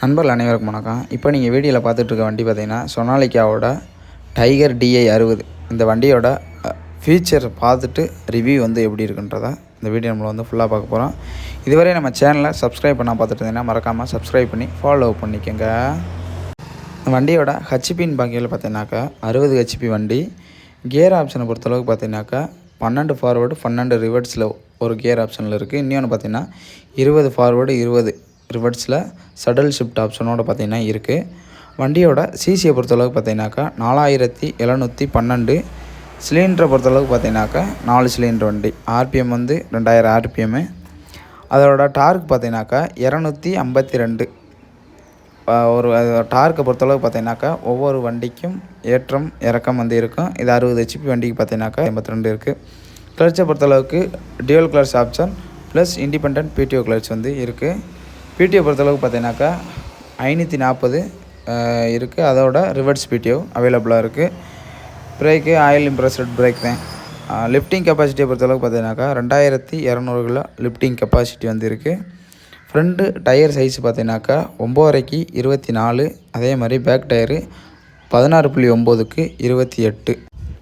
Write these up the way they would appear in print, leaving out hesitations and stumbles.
நண்பர்கள் அனைவருக்கும் வணக்கம். இப்போ நீங்கள் வீடியோவில் பார்த்துட்ருக்க வண்டி பார்த்திங்கன்னா சொனாலிக்காவோட டைகர் DI60. இந்த வண்டியோட ஃபீச்சர் பார்த்துட்டு ரிவ்யூ வந்து எப்படி இருக்குன்றதை இந்த வீடியோ நம்மளை வந்து ஃபுல்லாக பார்க்க போகிறோம். இதுவரை நம்ம சேனலை சப்ஸ்கிரைப் பண்ணால் பார்த்துட்டு இருந்தீங்கன்னா மறக்காமல் சப்ஸ்கிரைப் பண்ணி ஃபாலோ பண்ணிக்கோங்க. இந்த வண்டியோட ஹெச்பின்னு பார்க்கையில் பார்த்தீங்கன்னாக்கா 60 ஹெச்பி வண்டி. கியர் ஆப்ஷனை பொறுத்தளவுக்கு பார்த்தீங்கன்னாக்கா 12 ஃபார்வேர்டு 12 ரிவர்ஸில் ஒரு கியர் ஆப்ஷனில் இருக்குது. இன்னொன்று பார்த்தீங்கன்னா 20 ஃபார்வேர்டு 20 ரிவர்ஸில் சடல் ஷிஃப்ட் ஆப்ஷனோடு பார்த்திங்கன்னா இருக்குது. வண்டியோட சிசியை பொறுத்தளவுக்கு பார்த்திங்கனாக்கா 4712. சிலிண்டரை பொறுத்தளவுக்கு பார்த்திங்கனாக்கா 4 சிலிண்டர் வண்டி. ஆர்பிஎம் வந்து 2000 ஆர்பிஎம்மு. அதோட டார்க் பார்த்திங்கனாக்கா 252. ஒரு டார்க்கை பொறுத்தளவுக்கு பார்த்திங்கனாக்கா ஒவ்வொரு வண்டிக்கும் ஏற்றம் இறக்கம் வந்து இருக்கும். இது 60 ஹெச்பி வண்டிக்கு பார்த்திங்கனாக்கா 82 இருக்குது. கிளர்ச்சை பொறுத்தளவுக்கு dual clutch option plus independent PTO clutch வந்து இருக்குது. பிடிஓ பொறுத்தளவுக்கு பார்த்தீங்கன்னாக்கா 540 இருக்குது. அதோட ரிவர்ஸ் பிடிஓ அவைலபிளாக இருக்குது. பிரேக்கு ஆயில் இம்ப்ரெஸ்ட் பிரேக் தான். லிஃப்டிங் கெப்பாசிட்டியை பொறுத்தளவுக்கு பார்த்தீங்கன்னாக்கா 2200 கிலோ லிஃப்டிங் கெப்பாசிட்டி வந்து இருக்குது. ஃப்ரண்ட்டு டயர் சைஸ் பார்த்தீங்கன்னாக்கா 9.5க்கு 24. அதே மாதிரி பேக் டயரு 16.9க்கு 28.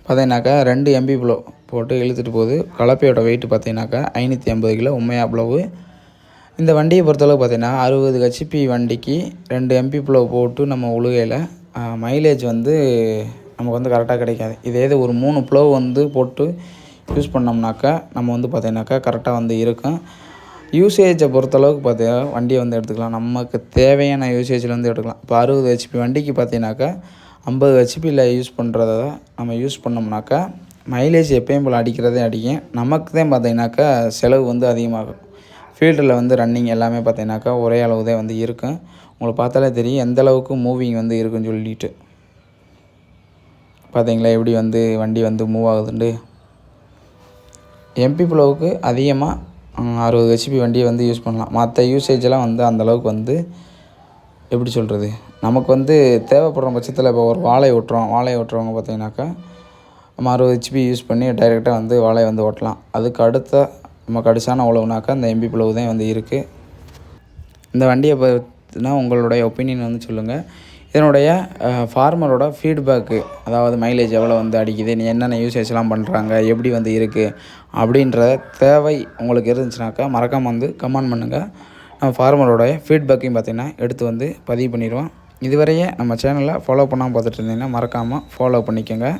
பார்த்தீங்கன்னாக்கா 2 MB ப்ளோ போட்டு இழுத்துட்டு போகுது. கலப்பையோட வெயிட் பார்த்தீங்கன்னாக்கா 580 கிலோ உண்மையாக ப்ளோவு. இந்த வண்டியை பொறுத்தளவுக்கு பார்த்தீங்கன்னா 60 ஹெச்பி வண்டிக்கு 2 MB ப்ளோ போட்டு நம்ம உழுகையில் மைலேஜ் வந்து நமக்கு வந்து கரெக்டாக கிடைக்காது. இதே இது ஒரு 3 ப்ளோ வந்து போட்டு யூஸ் பண்ணோம்னாக்கா நம்ம வந்து பார்த்தீங்கன்னாக்கா கரெக்டாக வந்து இருக்கும். யூசேஜை பொறுத்தளவுக்கு பார்த்தீங்கன்னா வண்டியை வந்து எடுத்துக்கலாம். நமக்கு தேவையான யூசேஜில் வந்து எடுக்கலாம். இப்போ 60 ஹெச்பி வண்டிக்கு பார்த்தீங்கன்னாக்கா 50 ஹெச்பியில் யூஸ் பண்ணுறத நம்ம யூஸ் பண்ணோம்னாக்கா மைலேஜ் எப்பயும் போல் அடிக்கிறதே அடிக்கும். நமக்கு தான் பார்த்தீங்கன்னாக்கா செலவு வந்து அதிகமாகும். ஃபீல்டில் வந்து ரன்னிங் எல்லாமே பார்த்தீங்கன்னாக்கா ஒரே அளவு தான் வந்து இருக்கும். உங்களுக்கு பார்த்தாலே தெரியும் எந்தளவுக்கு மூவிங் வந்து இருக்குன்னு சொல்லிட்டு. பார்த்தீங்களா எப்படி வந்து வண்டி வந்து மூவ் ஆகுதுண்டு. எம்பி ப்ளோவுக்கு அதிகமாக 60 ஹெச்பி வண்டியை வந்து யூஸ் பண்ணலாம். மற்ற யூசேஜெல்லாம் வந்து அந்தளவுக்கு வந்து எப்படி சொல்கிறது, நமக்கு வந்து தேவைப்படுற பட்சத்தில் இப்போ ஒரு வாழை ஓட்டுறவங்க பார்த்தீங்கன்னாக்கா நம்ம 60 ஹெச்பி யூஸ் பண்ணி டைரெக்டாக வந்து வாழையை வந்து ஓட்டலாம். அதுக்கு அடுத்த நம்ம கடிசான உழவுனாக்கா இந்த எம்பி ப்ளவு தான் வந்து இருக்குது. இந்த வண்டியை பார்த்தினா உங்களுடைய ஒப்பீனியன் வந்து சொல்லுங்கள். இதனுடைய ஃபார்மரோட ஃபீட்பேக்கு, அதாவது மைலேஜ் எவ்வளோ வந்து அடிக்குது, நீ என்னென்ன யூசேஜ்லாம் பண்ணுறாங்க, எப்படி வந்து இருக்குது அப்படின்ற தேவை உங்களுக்கு இருந்துச்சுனாக்கா மறக்காமல் வந்து கமெண்ட் பண்ணுங்கள். நம்ம ஃபார்மரோடைய ஃபீட்பேக்கையும் பார்த்திங்கன்னா எடுத்து வந்து பதிவு பண்ணிடுவோம். இதுவரையே நம்ம சேனலை ஃபாலோ பண்ணாமல் பார்த்துட்டு இருந்தீங்கன்னா மறக்காமல் ஃபாலோ பண்ணிக்கோங்க.